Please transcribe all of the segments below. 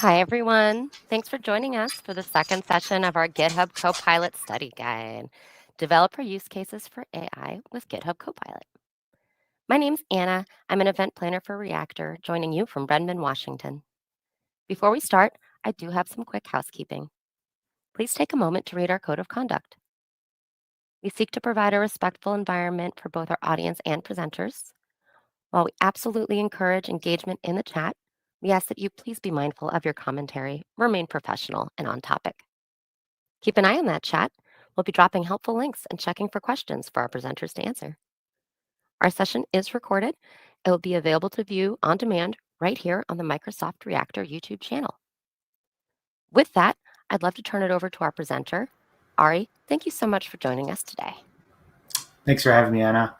Hi, everyone. Thanks for joining us for the second session of our GitHub Copilot study guide, Developer Use Cases for AI with GitHub Copilot. My name's Anna. I'm an event planner for Reactor, joining you from Redmond, Washington. Before we start, I do have some quick housekeeping. Please take a moment to read our code of conduct. We seek to provide a respectful environment for both our audience and presenters. While we absolutely encourage engagement in the chat, we ask that you please be mindful of your commentary, remain professional and on topic. Keep an eye on that chat. We'll be dropping helpful links and checking for questions for our presenters to answer. Our session is recorded. It will be available to view on demand right here on the Microsoft Reactor YouTube channel. With that, I'd love to turn it over to our presenter. Ari, thank you so much for joining us today. Thanks for having me, Anna.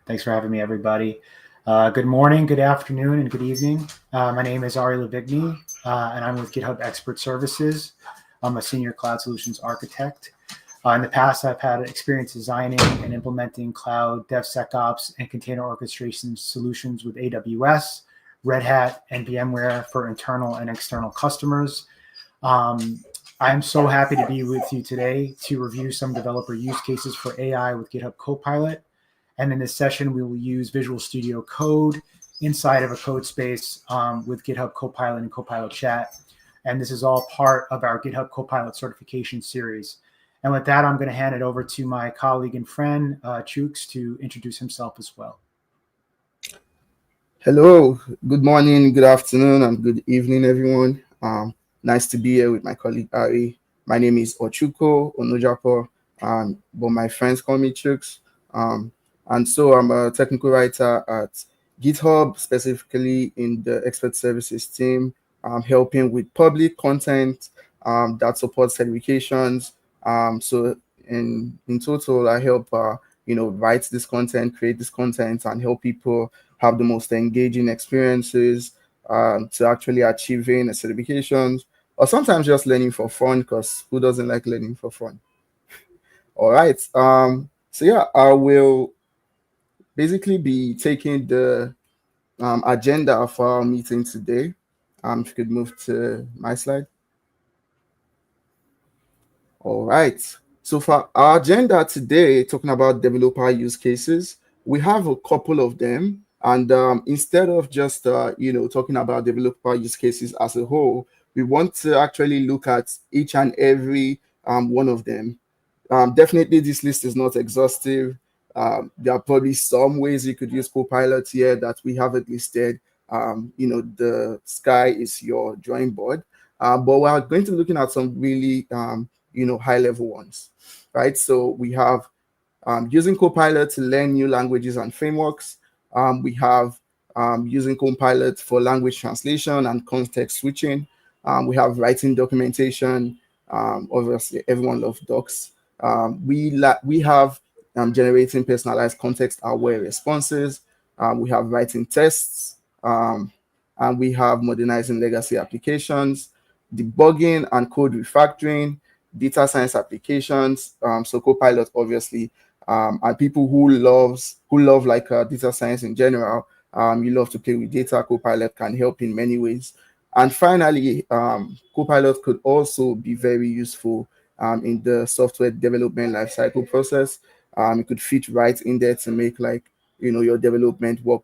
Thanks for having me, everybody. Good morning, good afternoon, and good evening. My name is Ari Levigny, and I'm with GitHub Expert Services. I'm a senior cloud solutions architect. In the past, I've had experience designing and implementing cloud DevSecOps and container orchestration solutions with AWS, Red Hat, and VMware for internal and external customers. I'm so happy to be with you today to review some developer use cases for AI with GitHub Copilot. And in this session, we will use Visual Studio Code inside of a code space with GitHub Copilot and Copilot Chat. And this is all part of our GitHub Copilot certification series. And with that, I'm going to hand it over to my colleague and friend, Chooks, to introduce himself as well. Hello, good morning, good afternoon, and good evening, everyone. Nice to be here with my colleague Ari. My name is Ochuko Onojapo, but my friends call me Chooks. And so I'm a technical writer at GitHub, specifically in the expert services team, helping with public content that supports certifications. So in total, I help write this content, create this content, and help people have the most engaging experiences to actually achieving certifications, or sometimes just learning for fun, because who doesn't like learning for fun? All right. So yeah, I will basically be taking the agenda for our meeting today. If you could move to my slide. All right. So for our agenda today, talking about developer use cases, we have a couple of them. And instead of just talking about developer use cases as a whole, we want to actually look at each and every one of them. Definitely, this list is not exhaustive. There are probably some ways you could use Copilot here that we haven't listed. The sky is your drawing board. But we're going to be looking at some really high-level ones, right? So we have using Copilot to learn new languages and frameworks. We have using Copilot for language translation and context switching. We have writing documentation. Obviously, everyone loves docs. We have generating personalized context-aware responses. We have writing tests. And we have modernizing legacy applications, debugging and code refactoring, data science applications. So Copilot, obviously, and people who love like data science in general. You love to play with data. Copilot can help in many ways. And finally, Copilot could also be very useful in the software development lifecycle process. It could fit right in there to make your development work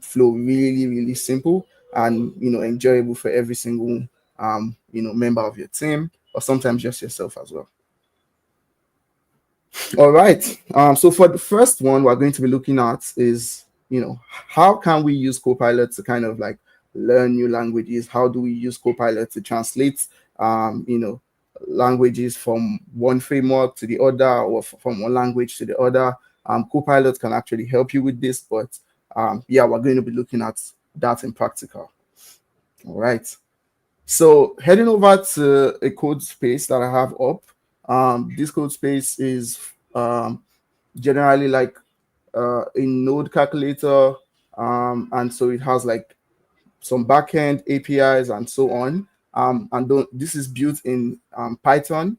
flow really, really simple and enjoyable for every single member of your team, or sometimes just yourself as well. All right. So for the first one we're going to be looking at is, how can we use Copilot to kind of learn new languages? How do we use Copilot to translate, languages from one framework to the other, or from one language to the other? Copilot can actually help you with this, but we're going to be looking at that in practical. All right. So heading over to a code space that I have up. This code space is generally a node calculator, and so it has some backend APIs and so on. And this is built in Python.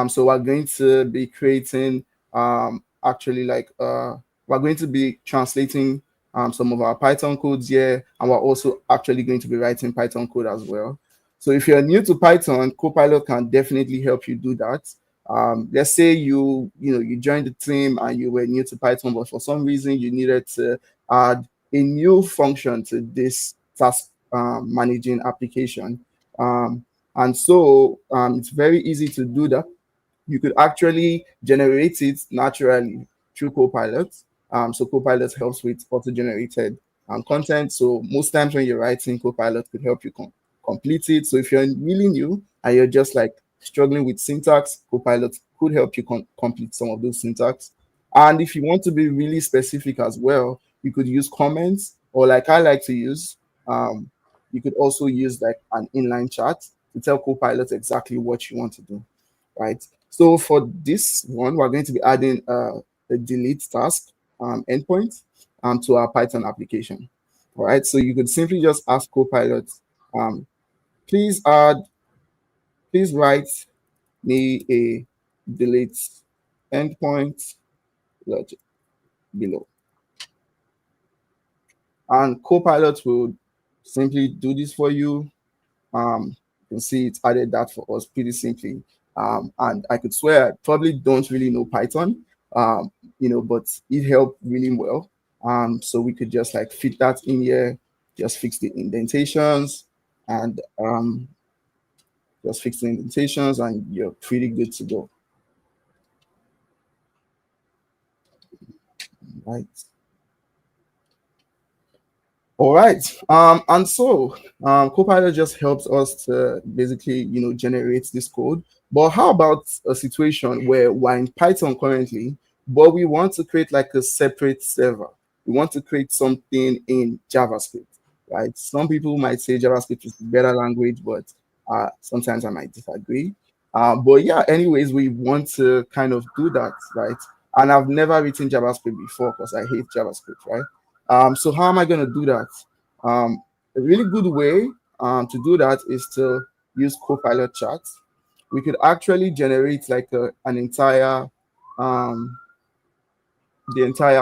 So we're going to be creating we're going to be translating some of our Python codes here, and we're also actually going to be writing Python code as well. So if you're new to Python, Copilot can definitely help you do that. Let's say you joined the team and you were new to Python, but for some reason you needed to add a new function to this task managing application. And so it's very easy to do that. You could actually generate it naturally through Copilot. So Copilot helps with auto-generated content. So most times when you're writing, Copilot could help you complete it. So if you're really new and you're just like struggling with syntax, Copilot could help you complete some of those syntax. And if you want to be really specific as well, you could use comments, or like I like to use, you could also use like an inline chat to tell Copilot exactly what you want to do, right? So for this one, we're going to be adding a delete task endpoint to our Python application. All right, so you could simply just ask Copilot, please write me a delete endpoint logic below. And Copilot will simply do this for you. You can see it's added that for us pretty simply. And I could swear I probably don't really know Python, but it helped really well. So we could just like fit that in here, just fix the indentations, and and you're pretty good to go. Right. All right. And so Copilot just helps us to basically, generate this code. But how about a situation where we're in Python currently, but we want to create like a separate server? We want to create something in JavaScript, right? Some people might say JavaScript is a better language, but sometimes I might disagree. But yeah, anyways, we want to kind of do that, right? And I've never written JavaScript before because I hate JavaScript, right? So how am I going to do that? A really good way to do that is to use Copilot chat. We could actually generate like the entire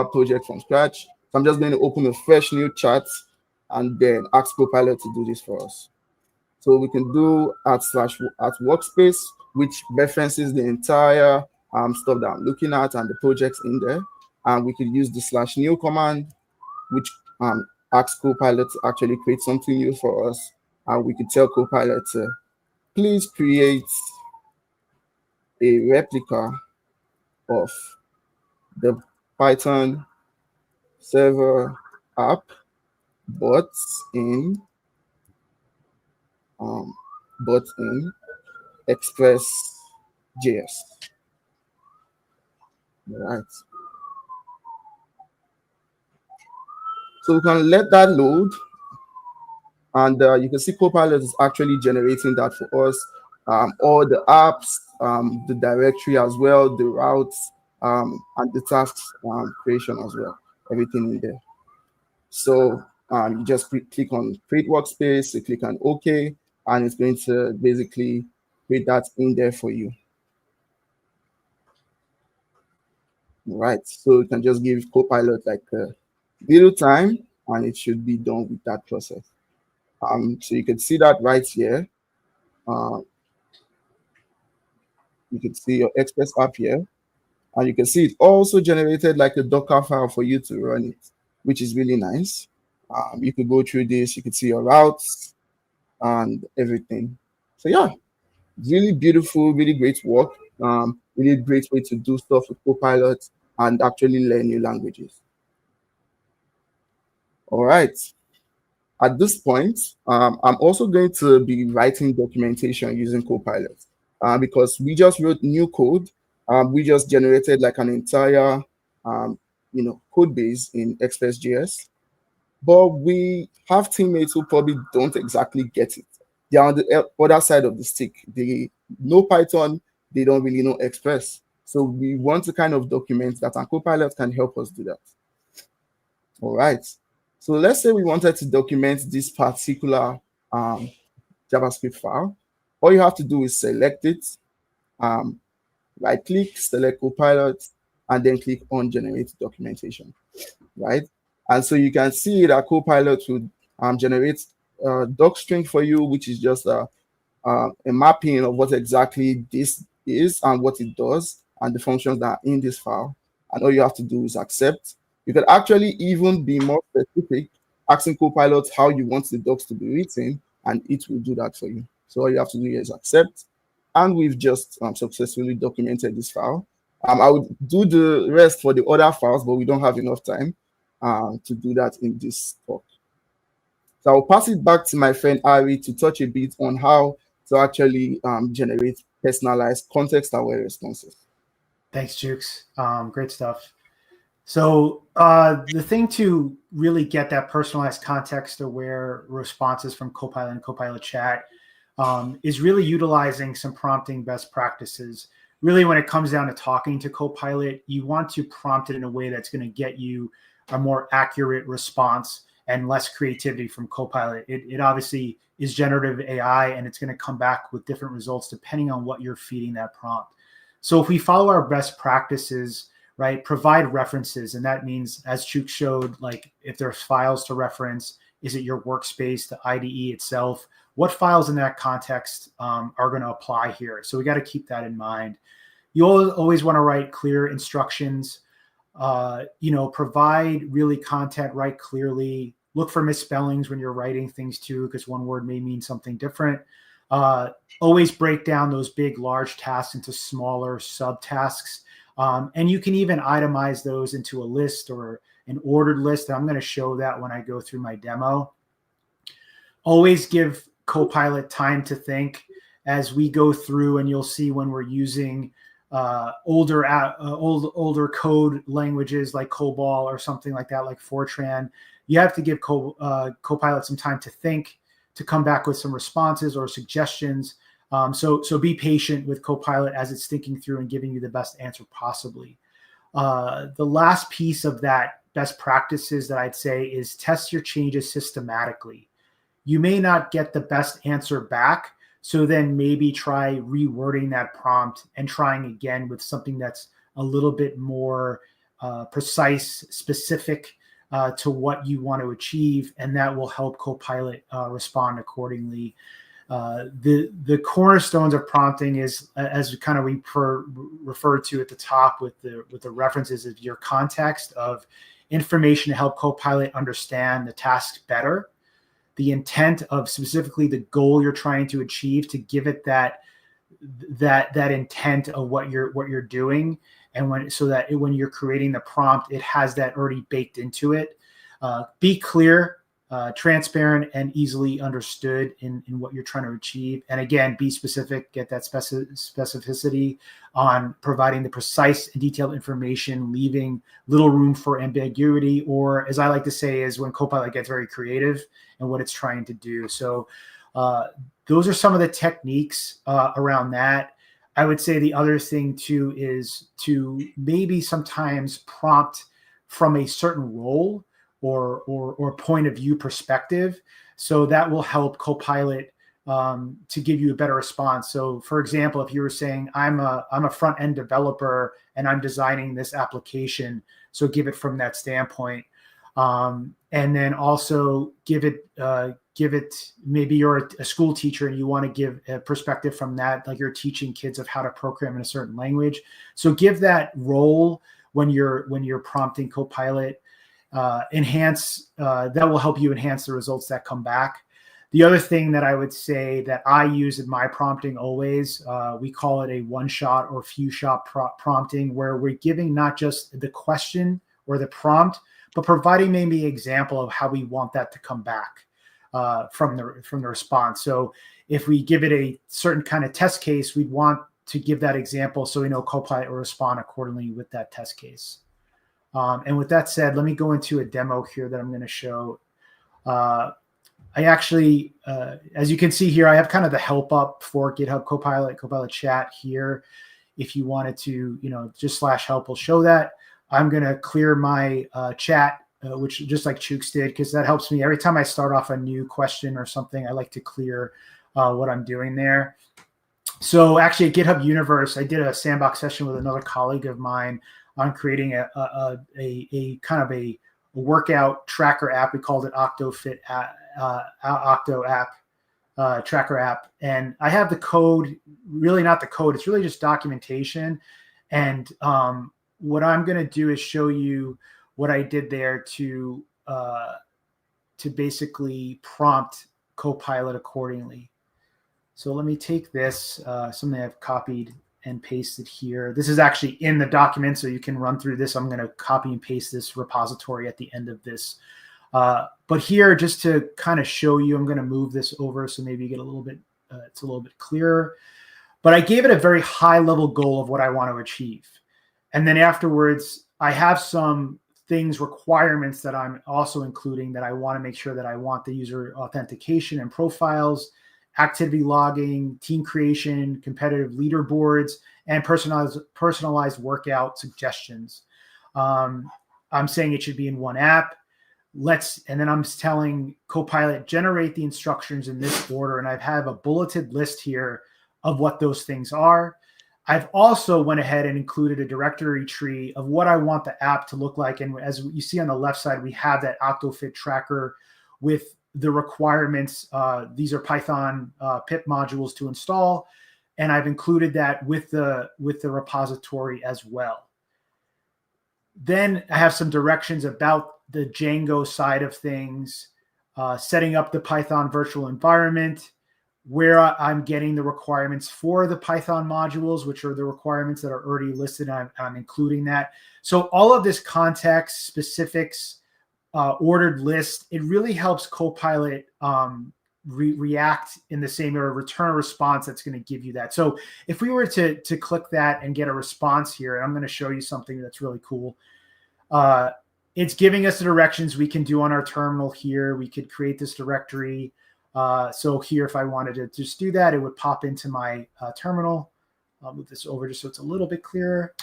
project from scratch. So I'm just going to open a fresh new chat and then ask Copilot to do this for us. So we can do at workspace, which references the entire stuff that I'm looking at and the projects in there. And we could use the /new command, which asks Copilot to actually create something new for us. And we could tell Copilot to please create a replica of the Python server app, but in Express.js. All right. So we can let that load, and you can see Copilot is actually generating that for us. All the apps, the directory as well, the routes, and the tasks creation as well. Everything in there. So you just click on create workspace, you click on OK, and it's going to basically create that in there for you. All right, so you can just give Copilot like a little time, and it should be done with that process. So you can see that right here. You can see your Express app here, and you can see it also generated like a Docker file for you to run it, which is really nice. You could go through this, you could see your routes and everything. So yeah, really beautiful, really great work. Really great way to do stuff with Copilot and actually learn new languages. All right. At this point, I'm also going to be writing documentation using Copilot because we just wrote new code. We just generated like an entire, code base in Express.js, but we have teammates who probably don't exactly get it. They're on the other side of the stick. They know Python, they don't really know Express. So we want to kind of document that, and Copilot can help us do that. All right. So let's say we wanted to document this particular JavaScript file. All you have to do is select it, right-click, select Copilot, and then click on Generate Documentation, right? And so you can see that Copilot would generate a doc string for you, which is just a mapping of what exactly this is and what it does and the functions that are in this file. And all you have to do is accept. You can actually even be more specific, asking Copilot how you want the docs to be written, and it will do that for you. So all you have to do is accept. And we've just successfully documented this file. I would do the rest for the other files, but we don't have enough time to do that in this talk. So I'll pass it back to my friend Ari to touch a bit on how to actually generate personalized context-aware responses. Thanks, Jukes. Great stuff. So the thing to really get that personalized context-aware responses from Copilot and Copilot Chat is really utilizing some prompting best practices. Really, when it comes down to talking to Copilot, you want to prompt it in a way that's going to get you a more accurate response and less creativity from Copilot. It obviously is generative AI, and it's going to come back with different results depending on what you're feeding that prompt. So if we follow our best practices, right, provide references, and that means, as Chuk showed, like if there's files to reference, is it your workspace, the IDE itself? What files in that context are going to apply here? So we got to keep that in mind. You always want to write clear instructions. Provide really content, write clearly. Look for misspellings when you're writing things too, because one word may mean something different. Always break down those big, large tasks into smaller subtasks. And you can even itemize those into a list or an ordered list. I'm going to show that when I go through my demo. Always give Copilot time to think as we go through, and you'll see when we're using older code languages like COBOL or something like that, like Fortran. You have to give Copilot some time to think, to come back with some responses or suggestions. So be patient with Copilot as it's thinking through and giving you the best answer possibly. The last piece of that best practices that I'd say is test your changes systematically. You may not get the best answer back, so then maybe try rewording that prompt and trying again with something that's a little bit more precise, specific to what you want to achieve, and that will help Copilot respond accordingly. The cornerstones of prompting is, as kind of we referred to at the top with the references, of your context of information to help Copilot understand the task better, the intent of specifically the goal you're trying to achieve, to give it that intent of what you're doing, and when you're creating the prompt, it has that already baked into it. Be clear, transparent, and easily understood in what you're trying to achieve. And again, be specific, get that specificity on providing the precise and detailed information, leaving little room for ambiguity, or as I like to say, is when Copilot gets very creative and what it's trying to do. So those are some of the techniques around that. I would say the other thing too is to maybe sometimes prompt from a certain role or point of view perspective. So that will help Copilot to give you a better response. So for example, if you were saying, I'm a front-end developer and I'm designing this application, so give it from that standpoint. And then also give it, maybe you're a school teacher and you want to give a perspective from that, like you're teaching kids of how to program in a certain language. So give that role when you're prompting Copilot. That will help you enhance the results that come back. The other thing that I would say that I use in my prompting always, we call it a one-shot or few-shot prompting, where we're giving not just the question or the prompt, but providing maybe an example of how we want that to come back from the response. So if we give it a certain kind of test case, we'd want to give that example so we know Copilot will respond accordingly with that test case. And with that said, let me go into a demo here that I'm going to show. I actually, as you can see here, I have kind of the help up for GitHub Copilot Chat here. If you wanted to, just /help will show that. I'm going to clear my chat, which just like Chooks did, because that helps me. Every time I start off a new question or something, I like to clear what I'm doing there. So actually at GitHub Universe, I did a sandbox session with another colleague of mine on creating a kind of a workout tracker app. We called it Octo app. tracker app. And I have the code, really not the code, it's really just documentation. And what I'm going to do is show you what I did there to basically prompt Copilot accordingly. So let me take this, something I've copied and pasted here. This is actually in the document, so you can run through this. I'm going to copy and paste this repository at the end of this. But here, just to kind of show you, I'm going to move this over so maybe you get a little bit, it's a little bit clearer. But I gave it a very high level goal of what I want to achieve. And then afterwards, I have some requirements that I'm also including that I want to make sure that I want the user authentication and profiles, activity logging, team creation, competitive leaderboards, and personalized workout suggestions. I'm saying it should be in one app. And then I'm telling Copilot, generate the instructions in this order. And I have a bulleted list here of what those things are. I've also went ahead and included a directory tree of what I want the app to look like. And as you see on the left side, we have that OctoFit tracker with the requirements. These are Python pip modules to install. And I've included that with the repository as well. Then I have some directions about the Django side of things, setting up the Python virtual environment, where I'm getting the requirements for the Python modules, which are the requirements that are already listed. I'm including that. So all of this context, specifics, ordered list, it really helps Copilot react in the same or return a response that's going to give you that. So if we were to click that and get a response here, I'm going to show you something that's really cool. It's giving us the directions we can do on our terminal here. We could create this directory. So here, if I wanted to just do that, it would pop into my terminal. I'll move this over just so it's a little bit clearer.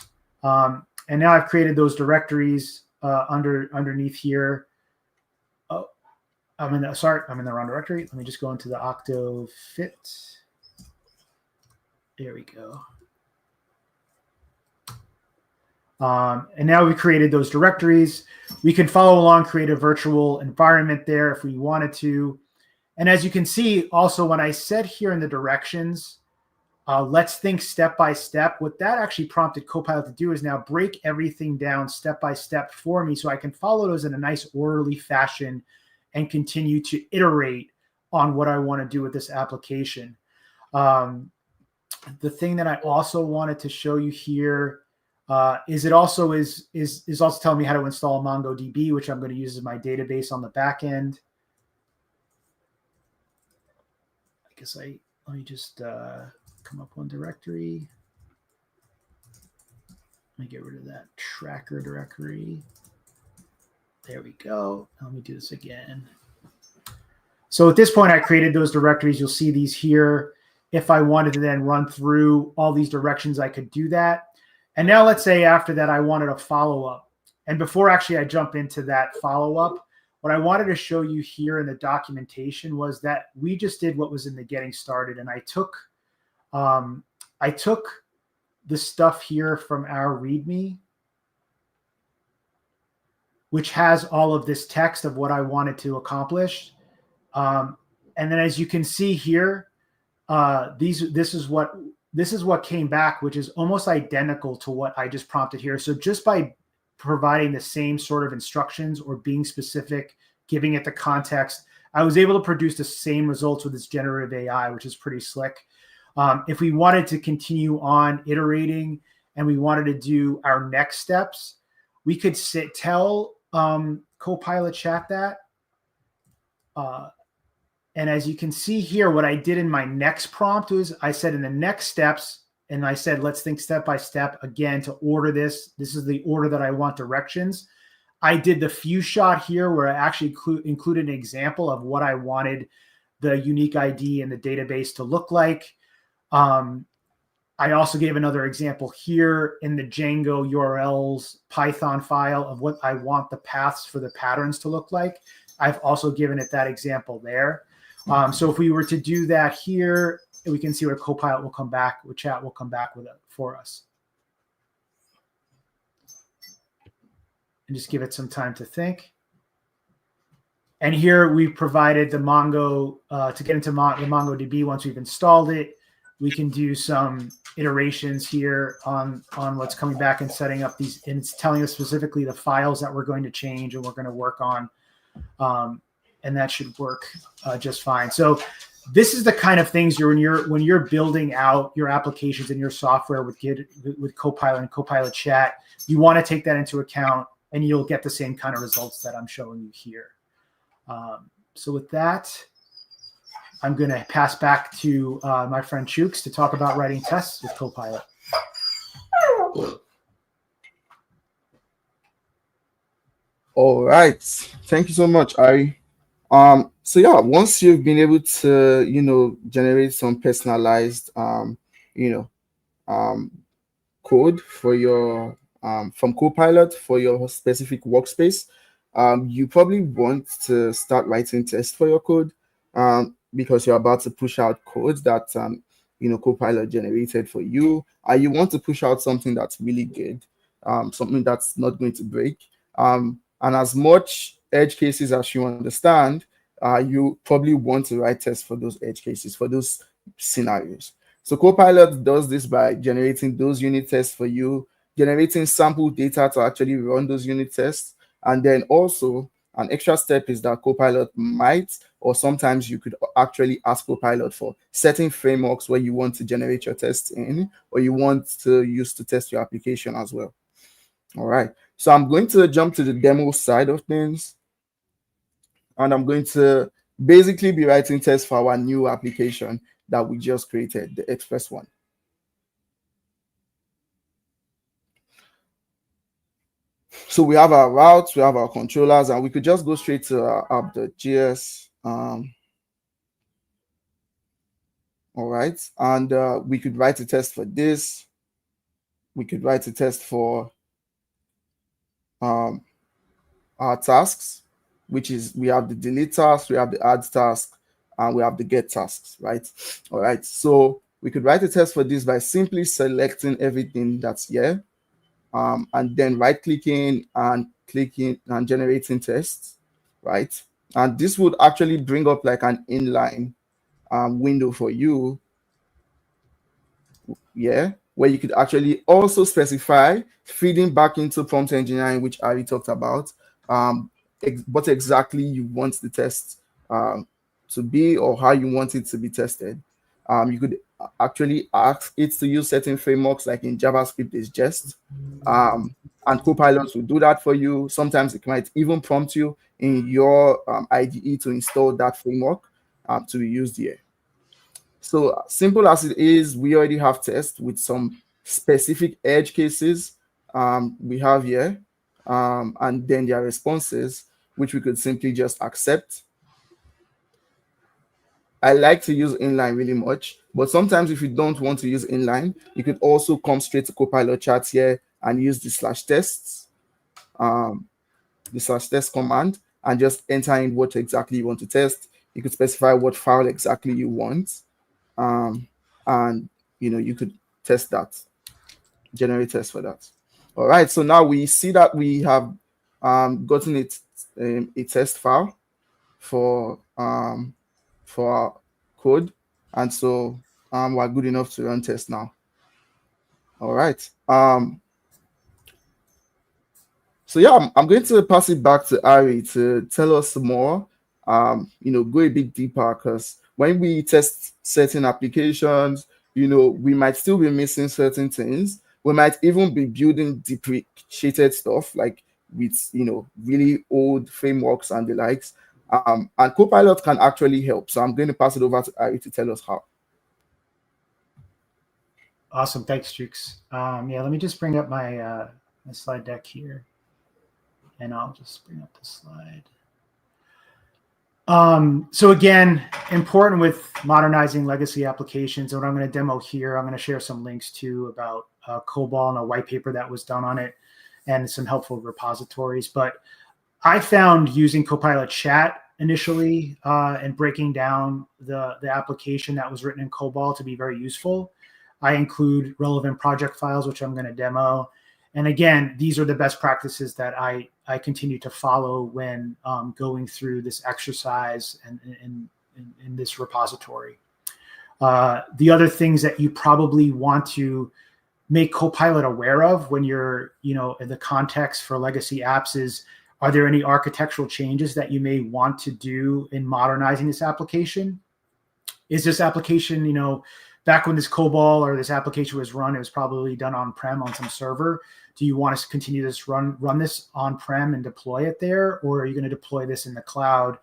And now I've created those directories underneath here. Oh, I'm in the wrong directory. Let me just go into the OctoFit. There we go. And now we created those directories. We can follow along, create a virtual environment there if we wanted to. And as you can see, also, when I said here in the directions, let's think step by step, what that actually prompted Copilot to do is now break everything down step by step for me so I can follow those in a nice orderly fashion and continue to iterate on what I want to do with this application. The thing that I also wanted to show you here is it also is also telling me how to install MongoDB, which I'm going to use as my database on the back end. Let me just come up one directory. Let me get rid of that tracker directory. There we go. Let me do this again. So at this point, I created those directories. You'll see these here. If I wanted to then run through all these directions, I could do that. And now let's say after that, I wanted a follow-up. And before actually I jump into that follow-up, what I wanted to show you here in the documentation was that we just did what was in the getting started. And I took the stuff here from our README, which has all of this text of what I wanted to accomplish. And then as you can see here, this is what came back, which is almost identical to what I just prompted here. So just by providing the same sort of instructions or being specific, giving it the context, I was able to produce the same results with this generative AI, which is pretty slick. If we wanted to continue on iterating and we wanted to do our next steps, we could tell Copilot Chat that. And as you can see here, what I did in my next prompt was I said in the next steps, and I said, let's think step by step again to order this. This is the order that I want directions. I did the few shot here where I actually included an example of what I wanted the unique ID in the database to look like. I also gave another example here in the Django URLs Python file of what I want the paths for the patterns to look like. I've also given it that example there. So if we were to do that here, we can see where Copilot will come back, where Chat will come back with it for us. And just give it some time to think. And here we've provided the Mongo, to get into the MongoDB once we've installed it. We can do some iterations here on what's coming back and setting up these, and it's telling us specifically the files that we're going to change and we're going to work on. And that should work just fine. So this is the kind of things when you're building out your applications and your software with Copilot and Copilot Chat, you want to take that into account, and you'll get the same kind of results that I'm showing you here. So with that, I'm going to pass back to my friend Chooks to talk about writing tests with Copilot. All right. Thank you so much, Ari. So yeah, once you've been able to, generate some personalized, code for your from Copilot for your specific workspace, you probably want to start writing tests for your code, because you're about to push out code that Copilot generated for you, and you want to push out something that's really good, something that's not going to break. And as much edge cases as you understand, you probably want to write tests for those edge cases, for those scenarios. So Copilot does this by generating those unit tests for you, generating sample data to actually run those unit tests. And then also an extra step is that Copilot might, or sometimes you could actually ask Copilot for certain frameworks where you want to generate your tests in, or you want to use to test your application as well. All right. So I'm going to jump to the demo side of things, and I'm going to basically be writing tests for our new application that we just created, the Express one. So we have our routes, we have our controllers, and we could just go straight to our app.js. All right. And we could write a test for this. We could write a test for our tasks, which is we have the delete task, we have the add task, and we have the get tasks, right? All right. So we could write a test for this by simply selecting everything that's here, and then right-clicking and clicking and generating tests, right? And this would actually bring up like an inline window for you, where you could actually also specify feeding back into prompt engineering, which Ari talked about, what exactly you want the test to be, or how you want it to be tested. You could actually ask it to use certain frameworks, like in JavaScript is Jest, and Copilot will do that for you. Sometimes it might even prompt you in your IDE to install that framework to be used here. So simple as it is, we already have tests with some specific edge cases we have here, and then their responses, which we could simply just accept. I like to use inline really much, but sometimes if you don't want to use inline, you could also come straight to Copilot Chat here and use the /tests, the /test command, and just enter in what exactly you want to test. You could specify what file exactly you want, and you could test that, generate tests for that. All right, so now we see that we have gotten it a test file for our code, and so we're good enough to run tests now. All right. So yeah, I'm going to pass it back to Ari to tell us more. Go a bit deeper, because when we test certain applications, we might still be missing certain things. We might even be building deprecated stuff, like with really old frameworks and the likes. And Copilot can actually help. So I'm going to pass it over to Ari to tell us how. Awesome. Thanks, Chooks. Yeah, let me just bring up my slide deck here, and I'll just bring up the slide. So again, important with modernizing legacy applications, and what I'm going to demo here, I'm going to share some links too about COBOL and a white paper that was done on it, and some helpful repositories. But I found using Copilot Chat initially and breaking down the application that was written in COBOL to be very useful. I include relevant project files, which I'm going to demo, And again, these are the best practices that I continue to follow when going through this exercise and in this repository. The other things that you probably want to make Copilot aware of when you're, in the context for legacy apps is, are there any architectural changes that you may want to do in modernizing this application? Is this application, back when this COBOL or this application was run, it was probably done on-prem on some server. Do you want to continue this run this on-prem and deploy it there? Or are you going to deploy this in the cloud?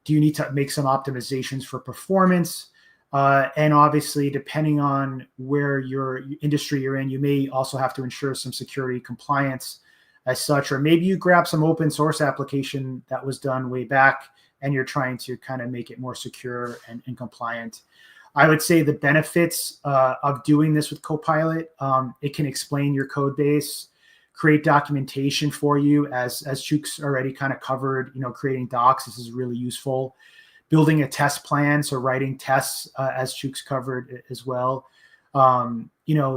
Do you need to make some optimizations for performance? And obviously, depending on where your industry you're in, you may also have to ensure some security compliance as such, or maybe you grab some open source application that was done way back and you're trying to kind of make it more secure and compliant. I would say the benefits of doing this with Copilot, it can explain your code base, create documentation for you, as Chuk's already kind of covered, creating docs. This is really useful. Building a test plan, so writing tests, as Chuk's covered as well.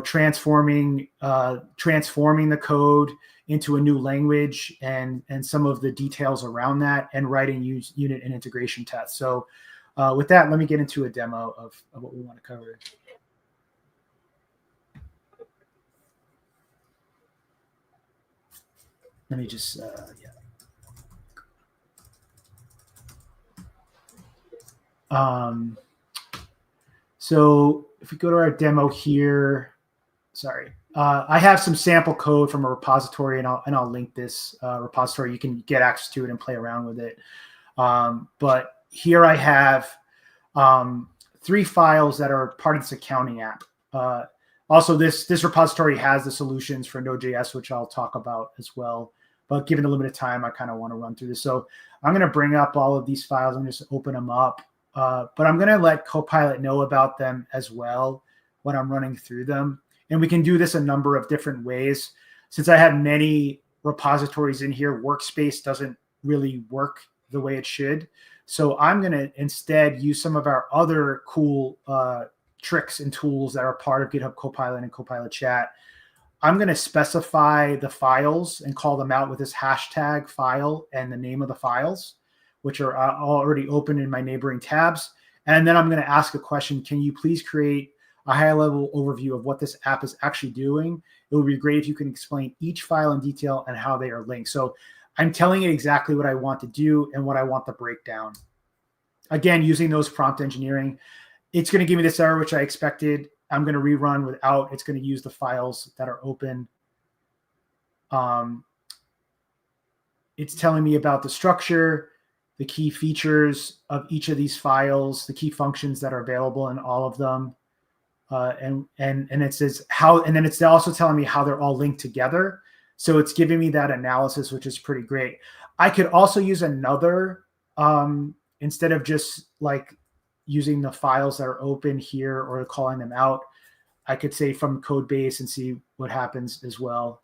Transforming the code into a new language and some of the details around that, and writing unit and integration tests. So with that, let me get into a demo of what we want to cover. Let me just, so if we go to our demo here, I have some sample code from a repository, and I'll link this repository. You can get access to it and play around with it. But here I have 3 files that are part of this accounting app. Also, this repository has the solutions for Node.js, which I'll talk about as well. But given the limited time, I kind of want to run through this. So I'm going to bring up all of these files. I'm just open them up. But I'm going to let Copilot know about them as well when I'm running through them. And we can do this a number of different ways. Since I have many repositories in here, Workspace doesn't really work the way it should. So I'm going to instead use some of our other cool tricks and tools that are part of GitHub Copilot and Copilot Chat. I'm going to specify the files and call them out with this hashtag file and the name of the files, which are already open in my neighboring tabs. And then I'm going to ask a question. Can you please create a high-level overview of what this app is actually doing? It would be great if you can explain each file in detail and how they are linked. So I'm telling it exactly what I want to do and what I want the breakdown. Again, using those prompt engineering, it's going to give me this error, which I expected. I'm going to rerun without. It's going to use the files that are open. It's telling me about the structure, the key features of each of these files, the key functions that are available in all of them. And it says how, and then it's also telling me how they're all linked together. So it's giving me that analysis, which is pretty great. I could also use another, instead of just like using the files that are open here or calling them out, I could say from code base and see what happens as well.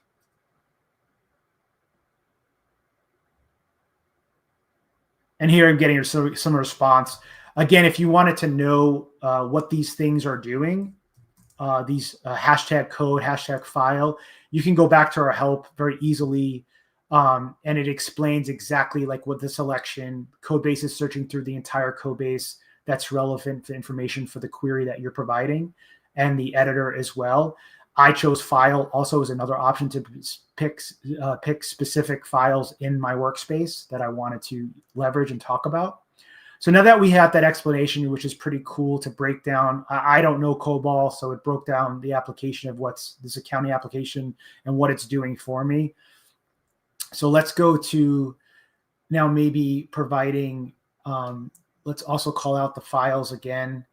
And here I'm getting some response. Again, if you wanted to know what these things are doing, these hashtag code, hashtag file, you can go back to our help very easily. And it explains exactly like what the selection code base is searching through the entire code base that's relevant to information for the query that you're providing, and the editor as well. I chose file also as another option to pick specific files in my workspace that I wanted to leverage and talk about. So now that we have that explanation, which is pretty cool to break down, I don't know COBOL, so it broke down the application of what's this accounting application and what it's doing for me. So let's go to now maybe providing, let's also call out the files again.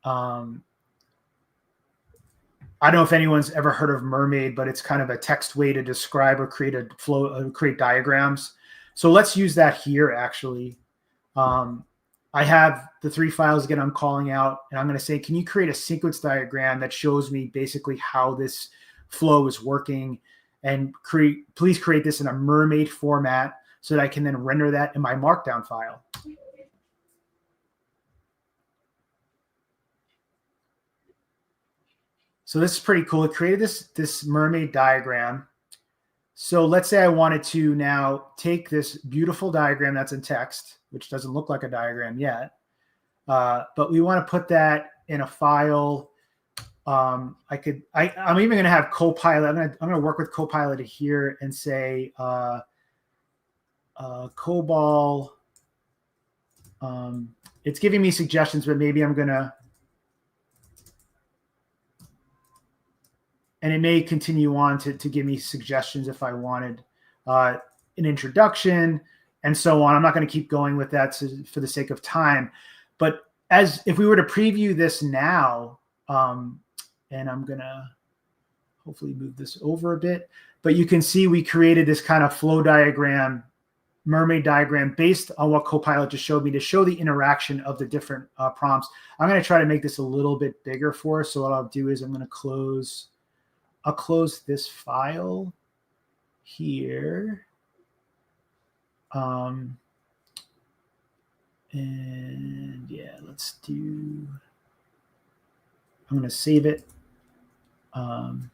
I don't know if anyone's ever heard of Mermaid, but it's kind of a text way to describe or create a flow, create diagrams. So let's use that here actually. I have the 3 files again I'm calling out, and I'm going to say, can you create a sequence diagram that shows me basically how this flow is working, and please create this in a Mermaid format so that I can then render that in my markdown file. So this is pretty cool. It created this mermaid diagram. So let's say I wanted to now take this beautiful diagram that's in text, which doesn't look like a diagram yet, but we want to put that in a file. I'm even going to have Copilot. I'm going to work with Copilot here and say COBOL. It's giving me suggestions, but maybe I'm going to, and it may continue on to give me suggestions if I wanted an introduction and so on. I'm not going to keep going with that for the sake of time. But if we were to preview this now, and I'm going to hopefully move this over a bit, but you can see we created this kind of flow diagram, mermaid diagram based on what Copilot just showed me to show the interaction of the different prompts. I'm going to try to make this a little bit bigger for us. So what I'll do is I'm going to close this file here. And yeah, I'm going to save it and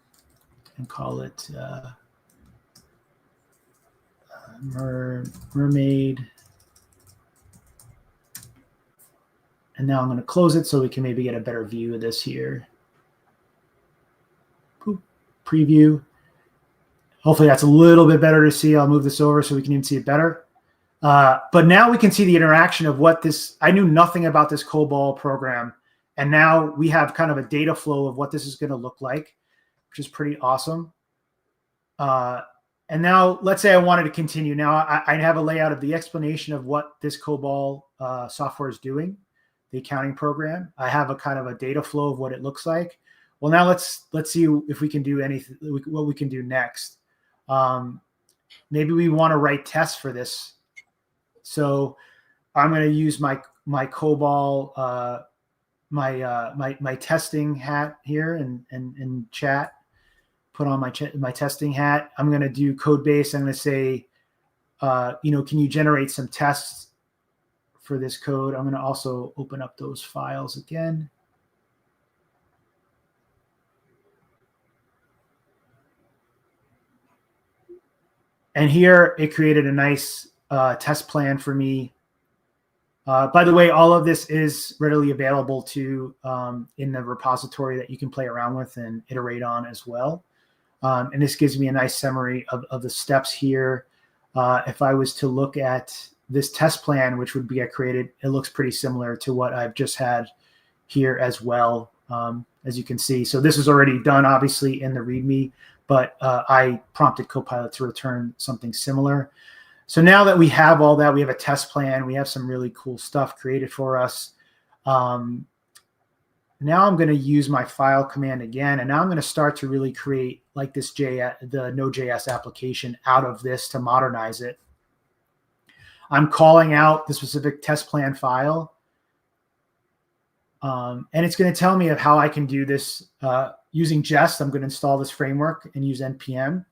call it mermaid. And now I'm going to close it so we can maybe get a better view of this here. Preview. Hopefully that's a little bit better to see. I'll move this over so we can even see it better. But now we can see the interaction of what this, I knew nothing about this COBOL program. And now we have kind of a data flow of what this is going to look like, which is pretty awesome. And now let's say I wanted to continue. Now I have a layout of the explanation of what this COBOL software is doing, the accounting program. I have a kind of a data flow of what it looks like. Well, now let's see if we can do anything, what we can do next. Maybe we want to write tests for this. So I'm going to use my COBOL, my testing hat here and chat. Put on my testing hat. I'm going to do code base. I'm going to say, can you generate some tests for this code? I'm going to also open up those files again. And here it created a nice test plan for me. By the way, all of this is readily available in the repository that you can play around with and iterate on as well. And this gives me a nice summary of the steps here. If I was to look at this test plan, which would be created, it looks pretty similar to what I've just had here as well, as you can see. So this is already done, obviously, in the README, but I prompted Copilot to return something similar. So now that we have all that, we have a test plan, we have some really cool stuff created for us. Now I'm going to use my file command again, and now I'm going to start to really create like the Node.js application out of this to modernize it. I'm calling out the specific test plan file, and it's going to tell me of how I can do this using Jest. I'm going to install this framework and use npm.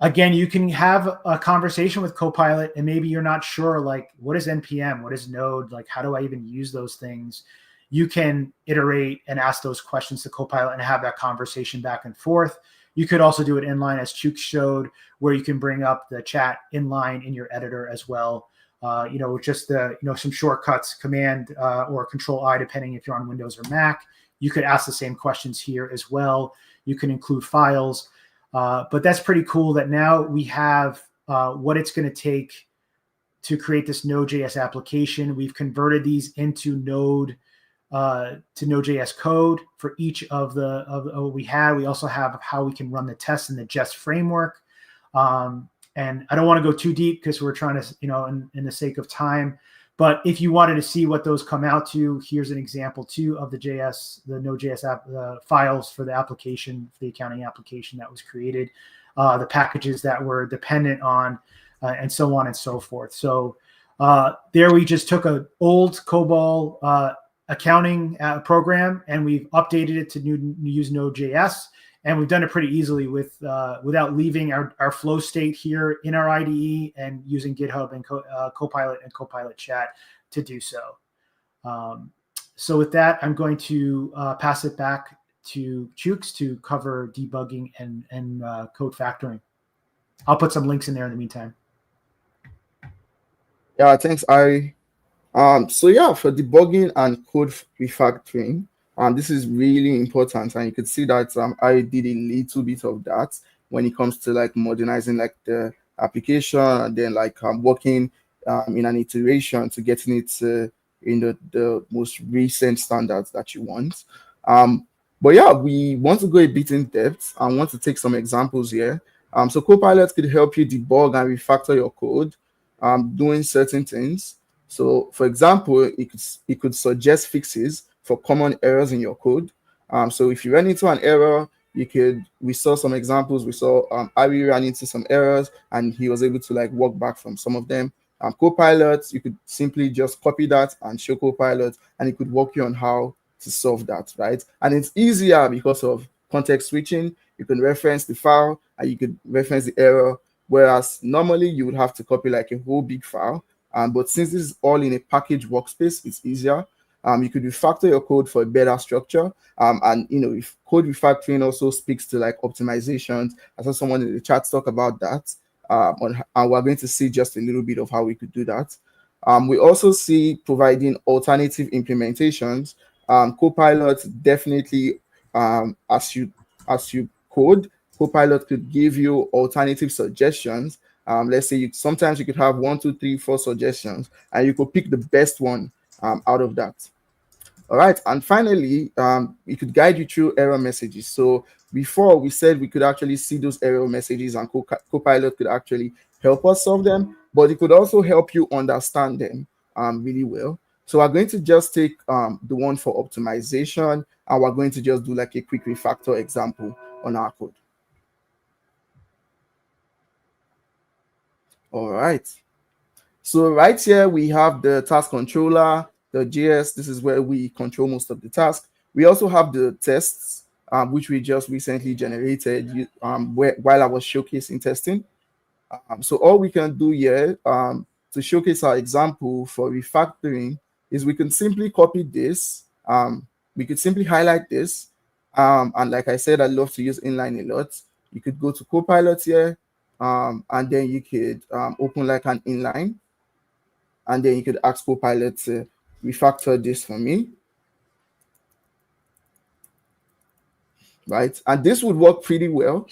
Again, you can have a conversation with Copilot, and maybe you're not sure, like, what is npm, what is Node, like, how do I even use those things? You can iterate and ask those questions to Copilot and have that conversation back and forth. You could also do it inline, as Chuk showed, where you can bring up the chat inline in your editor as well. Just some shortcuts, Command or Control-I, depending if you're on Windows or Mac. You could ask the same questions here as well. You can include files. But that's pretty cool that now we have what it's going to take to create this Node.js application. We've converted these into Node.js code for each of what we had. We also have how we can run the tests in the Jest framework. And I don't want to go too deep because we're trying to, in the sake of time. But if you wanted to see what those come out to, here's an example too of the Node.js app, files for the application, for the accounting application that was created, the packages that were dependent on, and so on and so forth. So there we just took an old COBOL accounting program, and we've updated it to use Node.js. And we've done it pretty easily without leaving our flow state here in our IDE and using GitHub and Copilot and Copilot Chat to do so. So with that, I'm going to pass it back to Chooks to cover debugging and code factoring. I'll put some links in there in the meantime. Yeah, thanks, Ari. So yeah, for debugging and code refactoring, this is really important, and you could see that I did a little bit of that when it comes to like modernizing like the application, and then like working in an iteration to getting it in the most recent standards that you want. But yeah, we want to go a bit in depth and want to take some examples here. So Copilot could help you debug and refactor your code, doing certain things. So, for example, it could suggest fixes for common errors in your code. So, if you run into an error, we saw some examples. We saw Ari ran into some errors, and he was able to like walk back from some of them. Copilot, you could simply just copy that and show Copilot, and it could walk you on how to solve that, right? And it's easier because of context switching. You can reference the file, and you could reference the error. Whereas normally you would have to copy like a whole big file. But since this is all in a package workspace, it's easier. You could refactor your code for a better structure. And if code refactoring also speaks to like optimizations, I saw someone in the chat talk about that. And we're going to see just a little bit of how we could do that. We also see providing alternative implementations. Copilot definitely, as you code, Copilot could give you alternative suggestions. Let's say sometimes you could have 1, 2, 3, 4 suggestions, and you could pick the best one out of that. All right, and finally, it could guide you through error messages. So before we said we could actually see those error messages, and Copilot could actually help us solve them, but it could also help you understand them really well. So we're going to just take the one for optimization, and we're going to just do like a quick refactor example on our code. All right. So right here, we have the task controller, the JS. This is where we control most of the tasks. We also have the tests, which we just recently generated while I was showcasing testing. So all we can do here to showcase our example for refactoring is we can simply copy this. We could simply highlight this. And like I said, I love to use inline a lot. You could go to Copilot here, and then you could open like an inline. And then you could ask Copilot to refactor this for me. Right? And this would work pretty well.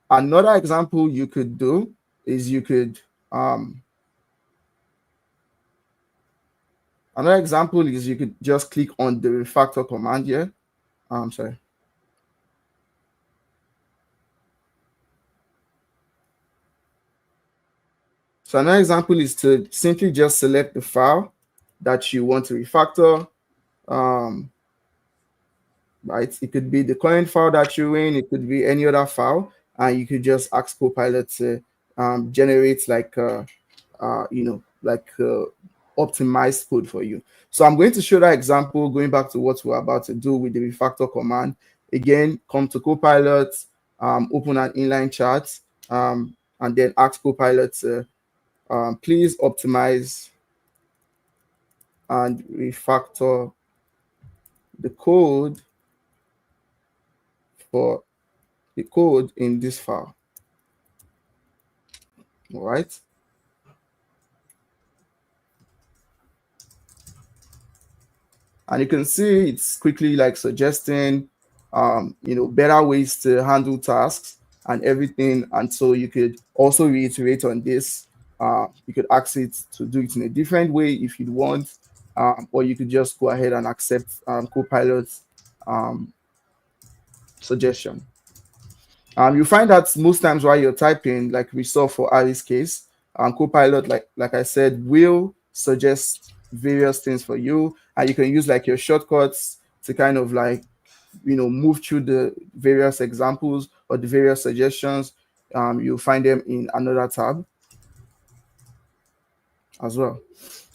Another example you could do is you could just click on the refactor command here. Sorry. So another example is to simply just select the file that you want to refactor. Right? It could be the current file that you're in. It could be any other file, and you could just ask Copilot to generate like optimized code for you. So I'm going to show that example going back to what we're about to do with the refactor command. Again, come to Copilot, open an inline chart, and then ask Copilot to please optimize and refactor the code for the code in this file. All right. And you can see it's quickly like suggesting, better ways to handle tasks and everything. And so you could also reiterate on this. You could ask it to do it in a different way if you'd want, or you could just go ahead and accept Copilot's suggestion. You find that most times while you're typing, like we saw for Ari's case, Copilot, like I said, will suggest various things for you, and you can use like your shortcuts to kind of like move through the various examples or the various suggestions. You'll find them in another tab as well.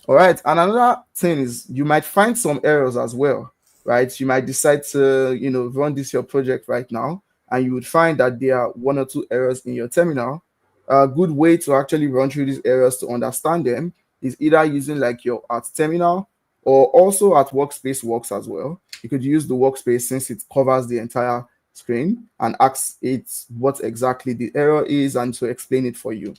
All right, and another thing is you might find some errors as well, right? You might decide to run this your project right now, and you would find that there are 1 or 2 errors in your terminal. A good way to actually run through these errors to understand them is either using like your at terminal, or also at workspace works as well. you could use the workspace since it covers the entire screen and ask it what exactly the error is and to explain it for you.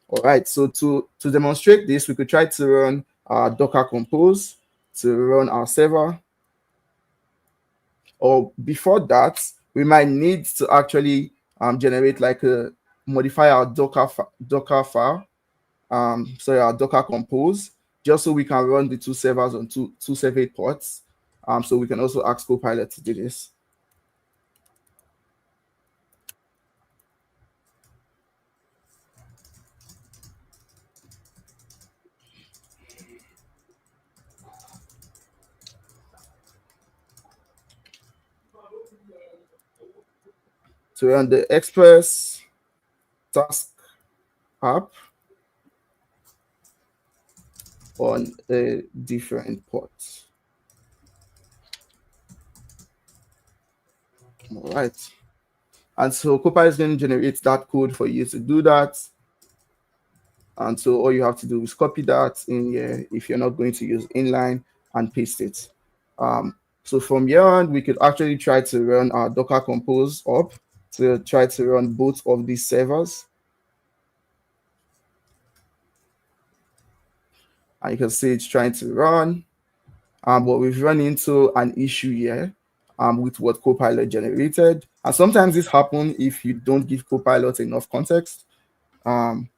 All right, so to demonstrate this, we could try to run our Docker Compose to run our server. Or before that, we might need to actually generate like modify our Docker file, sorry, our Docker Compose, just so we can run the two servers on two separate ports. So we can also ask Copilot to do this. To run the Express task app on a different port. All right. And so Copilot is going to generate that code for you to do that. And so all you have to do is copy that in here if you're not going to use inline and paste it. So from here on, we could actually try to run our Docker Compose up to try to run both of these servers. And you can see it's trying to run. But we've run into an issue here with what Copilot generated. And sometimes this happens if you don't give Copilot enough context. And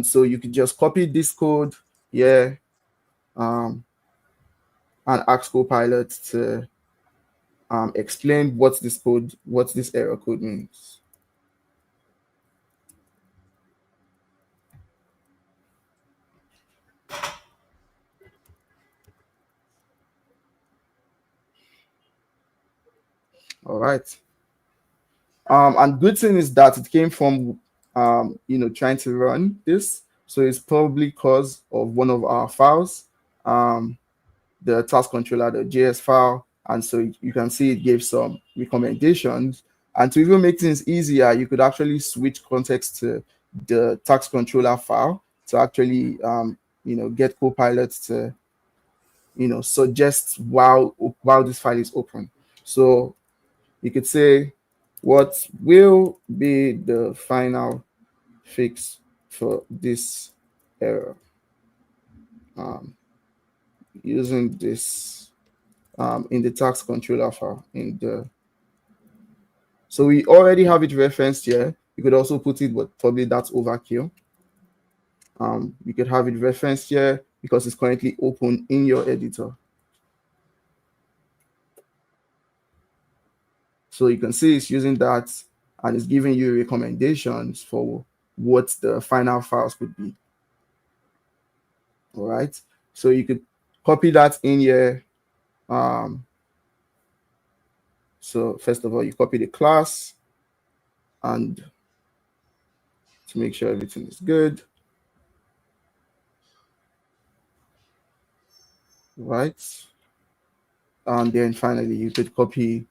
so you could just copy this code here and ask Copilot to explain what this error code means. All right. And good thing is that it came from trying to run this. So it's probably because of one of our files, the task controller.js file. And so you can see it gave some recommendations. And to even make things easier, you could actually switch context to the task controller file to actually get Copilot to suggest while this file is open. So you could say, what will be the final fix for this error? Using this in the task controller file so we already have it referenced here. You could also put it, but probably that's overkill. You could have it referenced here because it's currently open in your editor. So you can see it's using that and it's giving you recommendations for what the final files could be. All right. So you could copy that in here. So first of all, you copy the class and to make sure everything is good. Right. And then finally, you could copy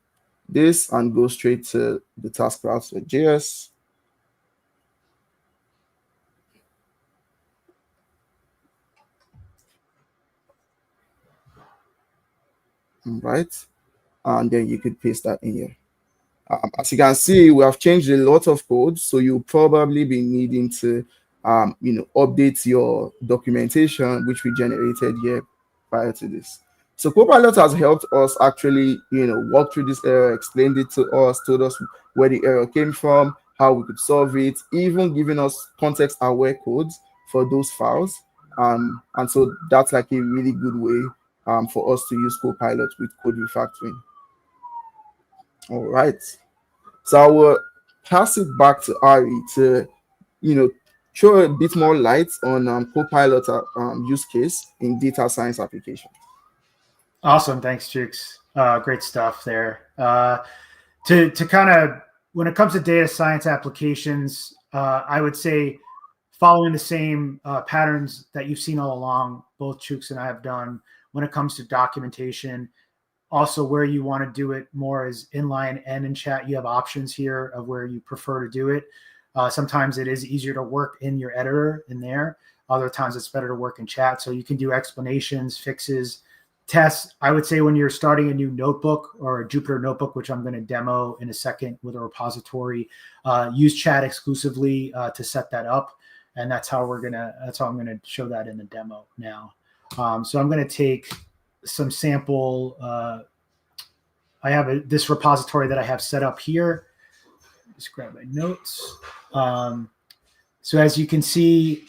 this and go straight to the task class.js. Right. And then you could paste that in here. As you can see, we have changed a lot of code, so you'll probably be needing to, update your documentation, which we generated here prior to this. So Copilot has helped us actually, walk through this error, explained it to us, told us where the error came from, how we could solve it, even giving us context-aware codes for those files. And so that's like a really good way for us to use Copilot with code refactoring. All right. So I will pass it back to Ari to, throw a bit more light on Copilot use case in data science application. Awesome. Thanks, Chooks. Great stuff there. To kind of, when it comes to data science applications, I would say following the same patterns that you've seen all along, both Chooks and I have done when it comes to documentation. Also, where you want to do it more is inline and in chat. You have options here of where you prefer to do it. Sometimes it is easier to work in your editor in there. Other times it's better to work in chat. So you can do explanations, fixes, tests, I would say when you're starting a new notebook or a Jupyter notebook, which I'm going to demo in a second with a repository, use chat exclusively to set that up. And that's how I'm going to show that in the demo now. So I'm going to take some sample. I have this repository that I have set up here. Just grab my notes. So as you can see,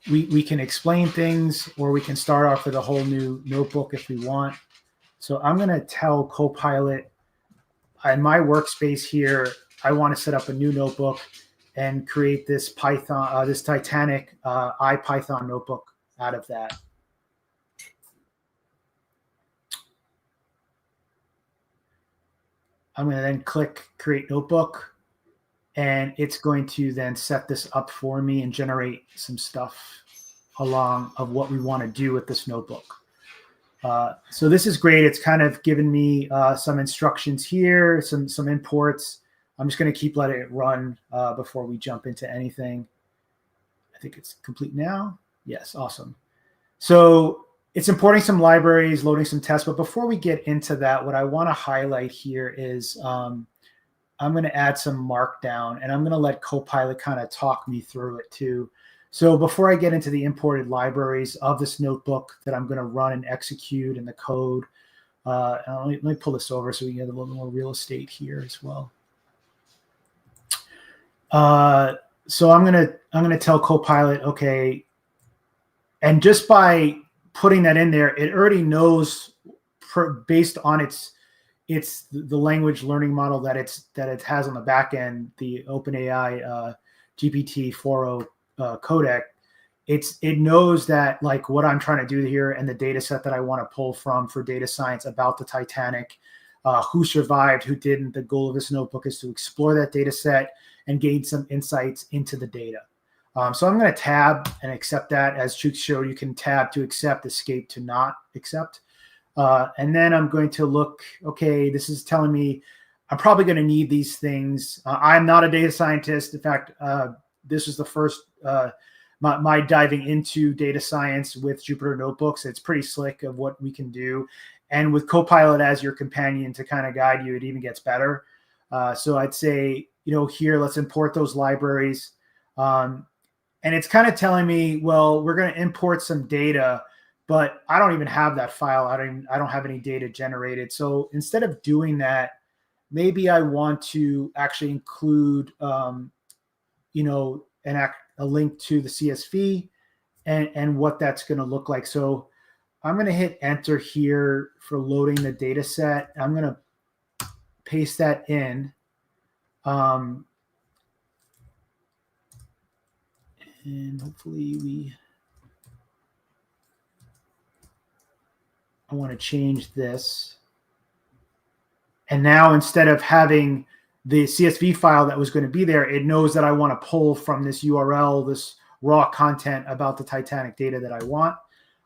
we can explain things, or we can start off with a whole new notebook if we want. So I'm going to tell Copilot in my workspace here, I want to set up a new notebook and create this Python, this Titanic IPython notebook out of that. I'm going to then click Create Notebook. And it's going to then set this up for me and generate some stuff along of what we want to do with this notebook. So this is great. It's kind of given me some instructions here, some imports. I'm just going to keep letting it run before we jump into anything. I think it's complete now. Yes, awesome. So it's importing some libraries, loading some tests. But before we get into that, what I want to highlight here is I'm going to add some markdown, and I'm going to let Copilot kind of talk me through it too. So before I get into the imported libraries of this notebook that I'm going to run and execute in the code, let me pull this over so we get a little more real estate here as well. So I'm going to tell Copilot, okay, and just by putting that in there, it already knows based on its the language learning model that it has on the back end, the OpenAI GPT-4o codec. It knows that like what I'm trying to do here and the data set that I want to pull from for data science about the Titanic, who survived, who didn't. The goal of this notebook is to explore that data set and gain some insights into the data. So I'm going to tab and accept that. As Chuk showed, you can tab to accept, escape to not accept. And then I'm going to look, okay, this is telling me I'm probably going to need these things. I'm not a data scientist. In fact, this is the first, my diving into data science with Jupyter Notebooks. It's pretty slick of what we can do. And with Copilot as your companion to kind of guide you, it even gets better. So I'd say, here, let's import those libraries. And it's kind of telling me, well, we're going to import some data, but I don't even have that file. I don't have any data generated. So instead of doing that, maybe I want to actually include, a link to the CSV and what that's going to look like. So I'm going to hit enter here for loading the data set. I'm going to paste that in. And hopefully I want to change this. And now instead of having the CSV file that was going to be there, it knows that I want to pull from this URL, this raw content about the Titanic data that I want.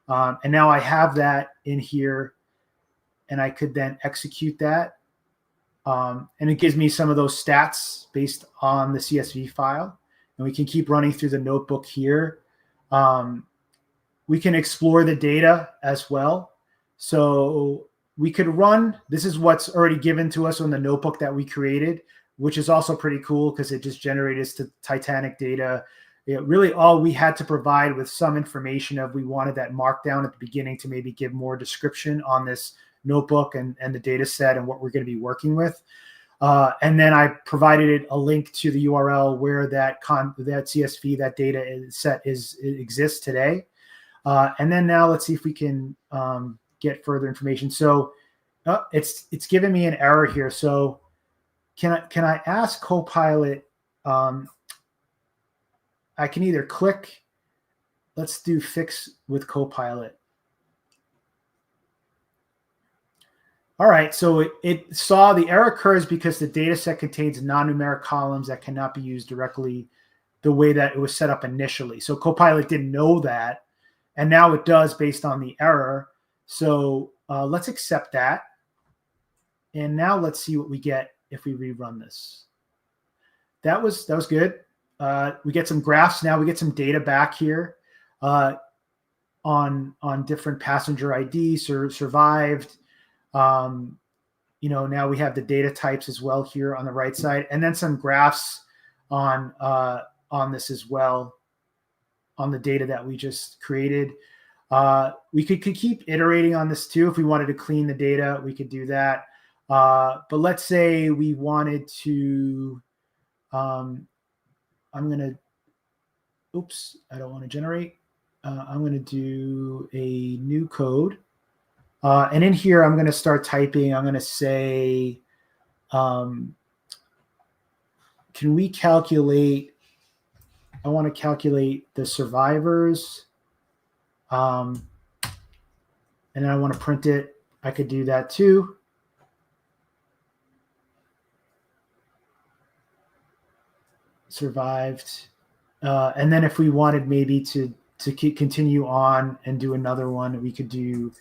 And now I have that in here, and I could then execute that. And it gives me some of those stats based on the CSV file. And we can keep running through the notebook here. We can explore the data as well. So we could run, this is what's already given to us on the notebook that we created, which is also pretty cool because it just generated us to Titanic data. Really all we had to provide with some information of we wanted that markdown at the beginning to maybe give more description on this notebook and the data set and what we're going to be working with. And then I provided a link to the URL where that CSV, that data set exists today. And then now let's see if we can get further information. So it's giving me an error here. So can I ask Copilot? I can either click. Let's do fix with Copilot. All right, so it saw the error occurs because the data set contains non-numeric columns that cannot be used directly the way that it was set up initially. So Copilot didn't know that, and now it does based on the error. So let's accept that. And now let's see what we get if we rerun this. That was good. We get some graphs now. We get some data back here. On on different passenger IDs survived. Now we have the data types as well here on the right side, and then some graphs on this as well, on the data that we just created. We could keep iterating on this too. If we wanted to clean the data, we could do that. But let's say we wanted to, I don't want to generate. I'm going to do a new code. And in here, I'm going to start typing. I'm going to say, can we calculate, I want to calculate the survivors. And then I want to print it. I could do that too. Survived. And then if we wanted maybe to continue on and do another one, we could do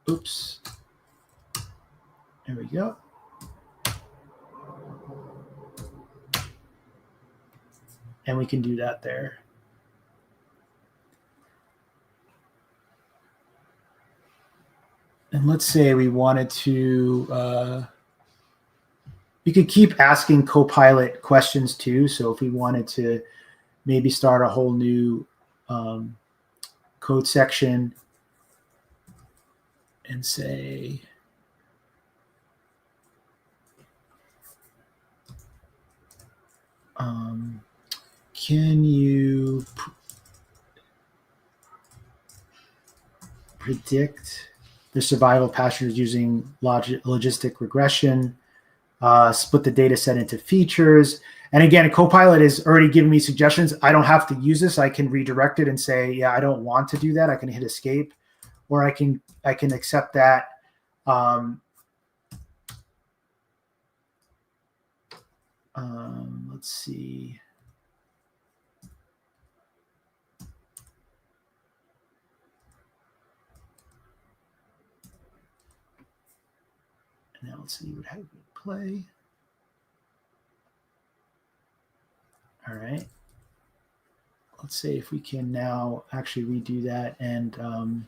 oops. There we go. And we can do that there. And let's say we wanted to, we could keep asking Copilot questions too. So if we wanted to maybe start a whole new code section and say, can you predict the survival of passengers using logistic regression, split the data set into features. And again, Copilot is already giving me suggestions. I don't have to use this. I can redirect it and say, yeah, I don't want to do that. I can hit escape, or I can accept that. Let's see. Now let's see what happens. Play. All right. Let's see if we can now actually redo that and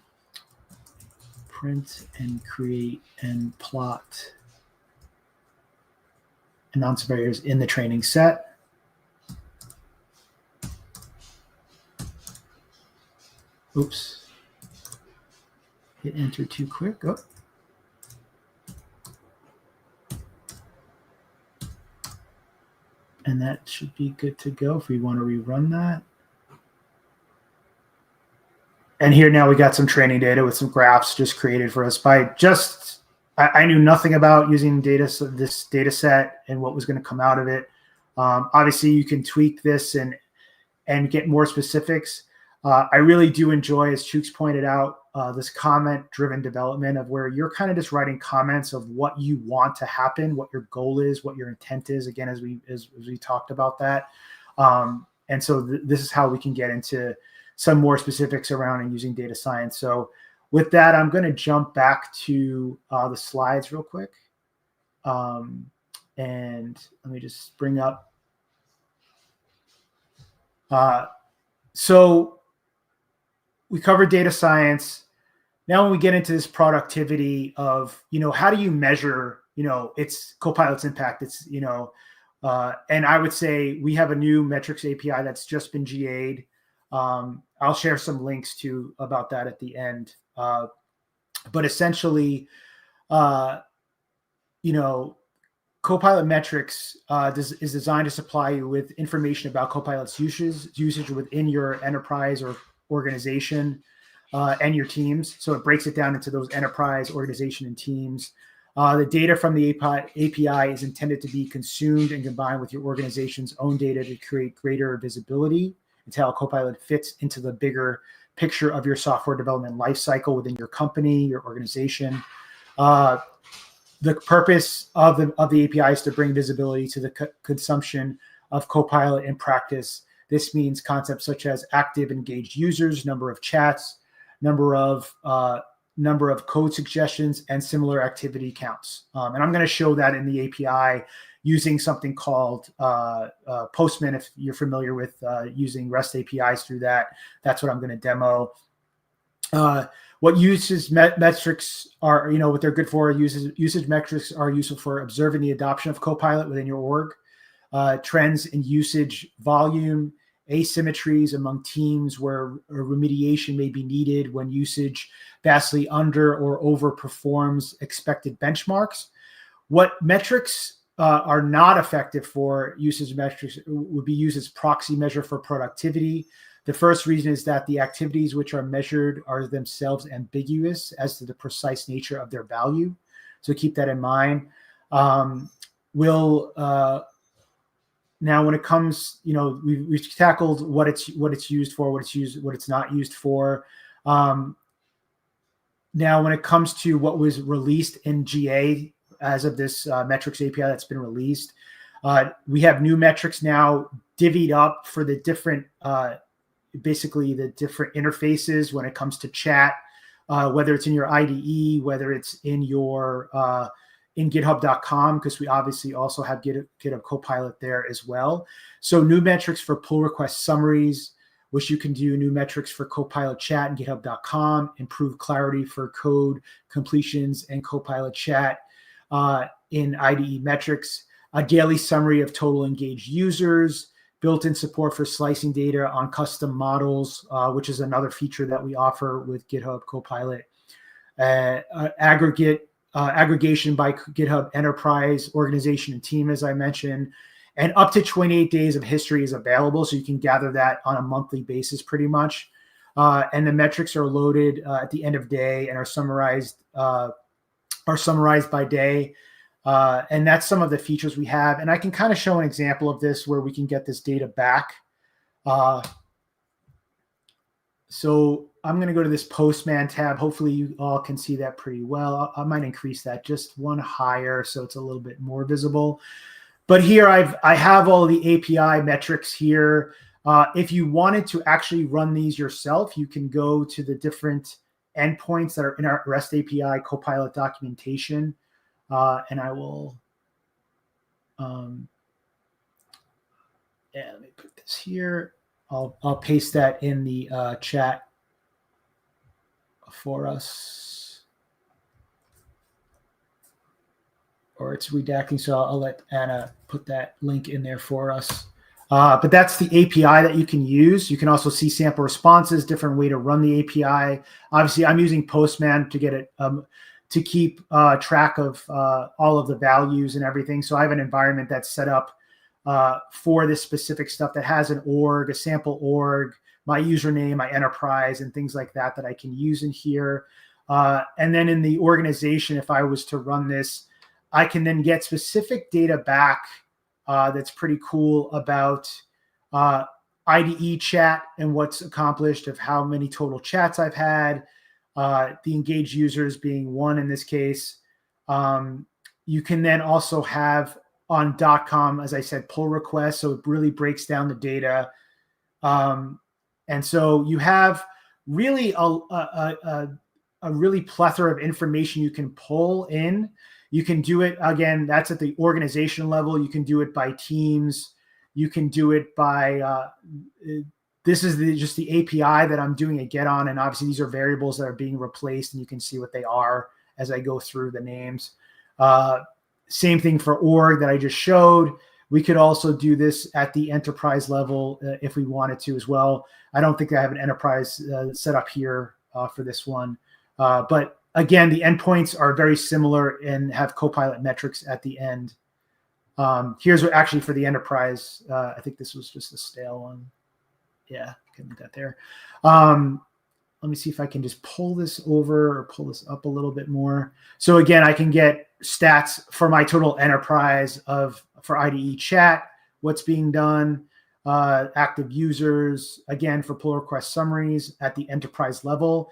print and create and plot announce variables in the training set. Oops. Hit enter too quick. Oh. And that should be good to go if we want to rerun that. And here now we got some training data with some graphs just created for us by just, I knew nothing about using this data set and what was going to come out of it. Obviously, you can tweak this and get more specifics. I really do enjoy, as Chooks pointed out, this comment-driven development of where you're kind of just writing comments of what you want to happen, what your goal is, what your intent is. Again, as we talked about that, and so this is how we can get into some more specifics around and using data science. So with that, I'm going to jump back to the slides real quick, and let me just bring up. So we covered data science. Now, when we get into this productivity of, how do you measure, it's Copilot's impact? It's, and I would say we have a new metrics API that's just been GA'd. I'll share some links too about that at the end. But essentially, Copilot metrics is designed to supply you with information about Copilot's usage within your enterprise or organization and your teams. So it breaks it down into those enterprise, organization, and teams. The data from the API is intended to be consumed and combined with your organization's own data to create greater visibility into how Copilot fits into the bigger picture of your software development lifecycle within your company, your organization. The purpose of the API is to bring visibility to the consumption of Copilot in practice. This means concepts such as active engaged users, number of chats, number of code suggestions, and similar activity counts. And I'm going to show that in the API using something called Postman. If you're familiar with using REST APIs through that, that's what I'm going to demo. What usage metrics are, what they're good for. Usage metrics are useful for observing the adoption of Copilot within your org. Trends in usage volume, asymmetries among teams where remediation may be needed when usage vastly under or overperforms expected benchmarks. What metrics are not effective for usage metrics would be used as proxy measure for productivity. The first reason is that the activities which are measured are themselves ambiguous as to the precise nature of their value. So keep that in mind. Now, when it comes, we've tackled what it's used for, what it's not used for. Now, when it comes to what was released in GA as of this metrics API that's been released, we have new metrics now divvied up for the different, basically the different interfaces when it comes to chat, whether it's in your IDE, whether it's in your in github.com, because we obviously also have GitHub Copilot there as well. So new metrics for pull request summaries, which you can do, new metrics for Copilot chat in github.com, improve clarity for code completions and Copilot chat in IDE metrics, a daily summary of total engaged users, built-in support for slicing data on custom models, which is another feature that we offer with GitHub Copilot, aggregation by GitHub Enterprise, organization, and team, as I mentioned, and up to 28 days of history is available. So you can gather that on a monthly basis pretty much. And the metrics are loaded at the end of day and are summarized by day. And that's some of the features we have. And I can kind of show an example of this where we can get this data back. So I'm going to go to this Postman tab. Hopefully you all can see that pretty well. I might increase that just one higher so it's a little bit more visible. But here I have all the API metrics here. If you wanted to actually run these yourself, you can go to the different endpoints that are in our REST API Copilot documentation. And I will, let me put this here. I'll paste that in the chat for us, or it's redacting, so I'll let Anna put that link in there for us. But that's the API that you can use. You can also see sample responses, different way to run the API. Obviously, I'm using Postman to get it to keep track of all of the values and everything. So I have an environment that's set up for this specific stuff that has an org, a sample org, my username, my enterprise, and things like that I can use in here. And then in the organization, if I was to run this, I can then get specific data back that's pretty cool about IDE chat and what's accomplished, of how many total chats I've had, the engaged users being one in this case. You can then also have on .com, as I said, pull requests. So it really breaks down the data. And so you have really a really plethora of information you can pull in. You can do it, again, that's at the organization level. You can do it by teams. You can do it by, this is just the API that I'm doing a get on. And obviously these are variables that are being replaced, and you can see what they are as I go through the names. Same thing for org that I just showed. We could also do this at the enterprise level if we wanted to as well. I don't think I have an enterprise set up here for this one. But again, the endpoints are very similar and have Copilot metrics at the end. Here's what actually for the enterprise. I think this was just a stale one. Yeah, can leave that there. Let me see if I can just pull this over or pull this up a little bit more. So again, I can get stats for my total enterprise for IDE chat, what's being done, active users, again, for pull request summaries at the enterprise level,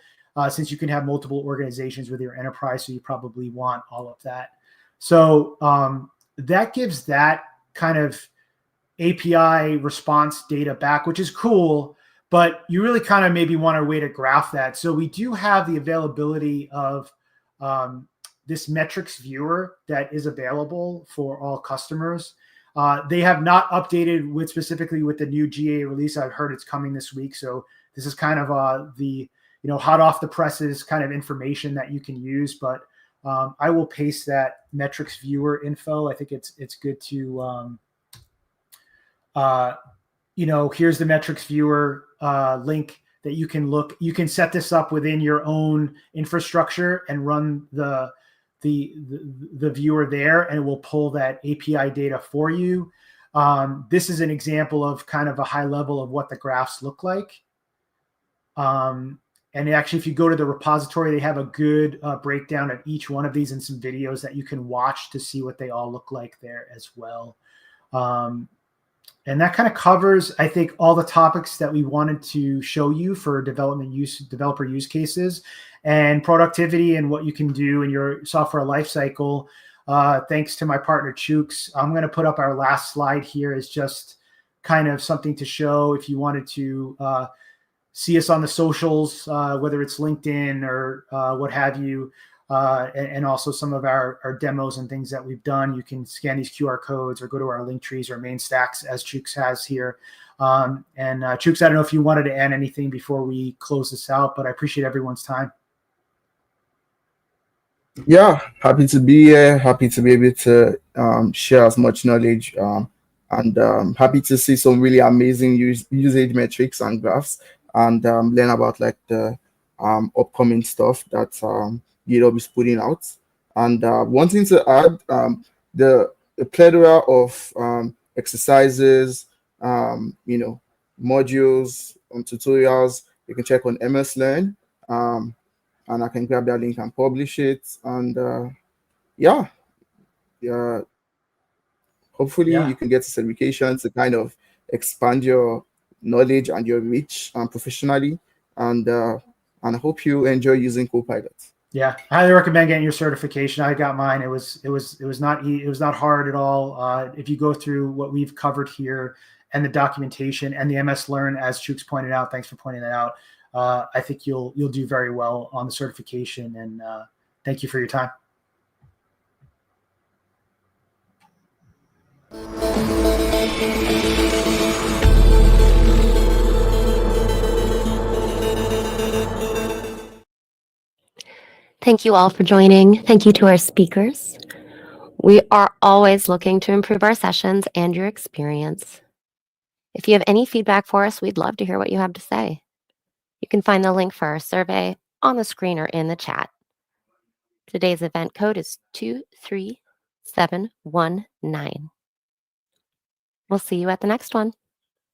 since you can have multiple organizations with your enterprise, so you probably want all of that. So that gives that kind of API response data back, which is cool, but you really kind of maybe want a way to graph that. So we do have the availability of this metrics viewer that is available for all customers. They have not updated with specifically with the new GA release. I've heard it's coming this week. So this is kind of the hot off the presses kind of information that you can use. But I will paste that metrics viewer info. I think it's good to here's the metrics viewer link that you can look. You can set this up within your own infrastructure and run the viewer there, and it will pull that API data for you. This is an example of kind of a high level of what the graphs look like. And actually, if you go to the repository, they have a good breakdown of each one of these and some videos that you can watch to see what they all look like there as well. And that kind of covers, I think, all the topics that we wanted to show you for developer use cases and productivity and what you can do in your software lifecycle. Thanks to my partner, Chooks. I'm going to put up our last slide here as just kind of something to show if you wanted to see us on the socials, whether it's LinkedIn or what have you. And also some of our demos and things that we've done. You can scan these QR codes or go to our link trees or main stacks as Chooks has here. And Chooks, I don't know if you wanted to add anything before we close this out, but I appreciate everyone's time. Yeah, happy to be here. Happy to be able to share as much knowledge and happy to see some really amazing usage metrics and graphs and learn about like the upcoming stuff that GitHub is putting out. And one thing to add, the plethora of exercises, modules, tutorials, you can check on MS Learn. And I can grab that link and publish it. And hopefully you can get a certification to kind of expand your knowledge and your reach professionally. And I hope you enjoy using Copilot. Yeah, I highly recommend getting your certification. I got mine. It was not hard at all. If you go through what we've covered here and the documentation and the MS Learn, as Chooks pointed out, thanks for pointing that out. I think you'll do very well on the certification, and thank you for your time. Thank you all for joining. Thank you to our speakers. We are always looking to improve our sessions and your experience. If you have any feedback for us, we'd love to hear what you have to say. You can find the link for our survey on the screen or in the chat. Today's event code is 23719. We'll see you at the next one.